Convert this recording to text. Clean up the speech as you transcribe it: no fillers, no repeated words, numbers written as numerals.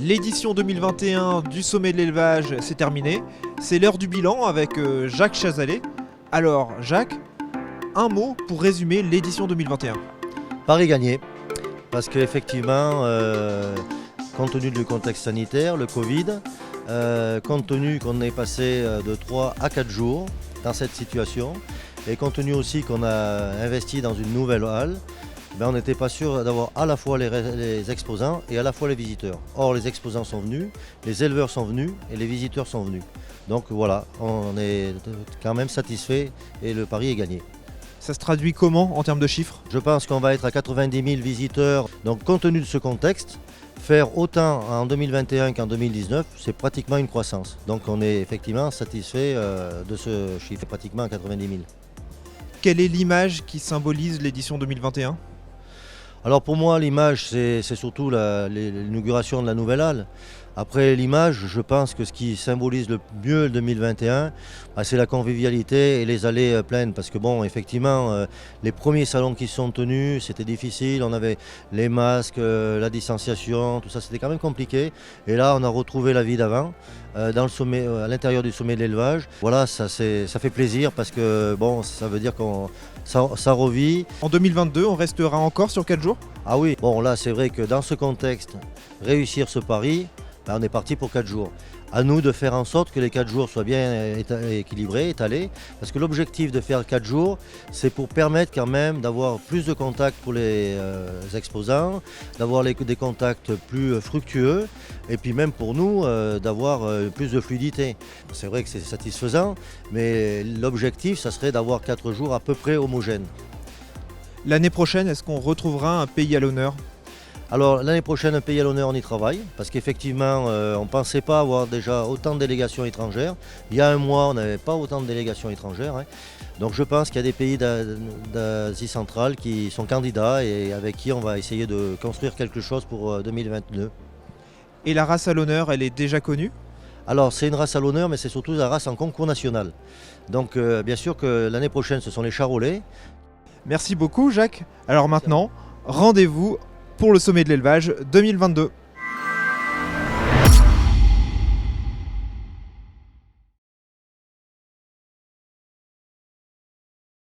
L'édition 2021 du Sommet de l'élevage s'est terminée. C'est l'heure du bilan avec Jacques Chazalet. Alors Jacques, un mot pour résumer l'édition 2021. Paris gagné, parce qu'effectivement, compte tenu du contexte sanitaire, le Covid, compte tenu qu'on est passé de 3 à 4 jours dans cette situation, et compte tenu aussi qu'on a investi dans une nouvelle halle, on n'était pas sûr d'avoir à la fois les exposants et à la fois les visiteurs. Or, les exposants sont venus, les éleveurs sont venus et les visiteurs sont venus. Donc voilà, on est quand même satisfait et le pari est gagné. Ça se traduit comment en termes de chiffres? Je pense qu'on va être à 90 000 visiteurs. Donc compte tenu de ce contexte, faire autant en 2021 qu'en 2019, c'est pratiquement une croissance. Donc on est effectivement satisfait de ce chiffre, pratiquement à 90 000. Quelle est l'image qui symbolise l'édition 2021? Alors pour moi, l'image, c'est surtout l'inauguration de la nouvelle halle. Après l'image, je pense que ce qui symbolise le mieux le 2021, c'est la convivialité et les allées pleines. Parce que bon, effectivement, les premiers salons qui sont tenus, c'était difficile. On avait les masques, la distanciation, tout ça, c'était quand même compliqué. Et là, on a retrouvé la vie d'avant, dans le sommet, à l'intérieur du sommet de l'élevage. Voilà, ça fait plaisir parce que bon, ça veut dire ça revit. En 2022, on restera encore sur 4 jours? Ah oui, bon là c'est vrai que dans ce contexte, réussir ce pari, on est parti pour 4 jours. À nous de faire en sorte que les 4 jours soient bien équilibrés, étalés, parce que l'objectif de faire 4 jours, c'est pour permettre quand même d'avoir plus de contacts pour les exposants, d'avoir des contacts plus fructueux, et puis même pour nous, d'avoir plus de fluidité. C'est vrai que c'est satisfaisant, mais l'objectif, ça serait d'avoir 4 jours à peu près homogènes. L'année prochaine, est-ce qu'on retrouvera un pays à l'honneur? Alors l'année prochaine, un pays à l'honneur, on y travaille, parce qu'effectivement, on ne pensait pas avoir déjà autant de délégations étrangères. Il y a un mois, on n'avait pas autant de délégations étrangères. Donc je pense qu'il y a des pays d'Asie centrale qui sont candidats et avec qui on va essayer de construire quelque chose pour 2022. Et la race à l'honneur, elle est déjà connue? Alors c'est une race à l'honneur, mais c'est surtout la race en concours national. Donc bien sûr que l'année prochaine, ce sont les charolais. Merci beaucoup Jacques. Alors maintenant, rendez-vous pour le Sommet de l'élevage 2022.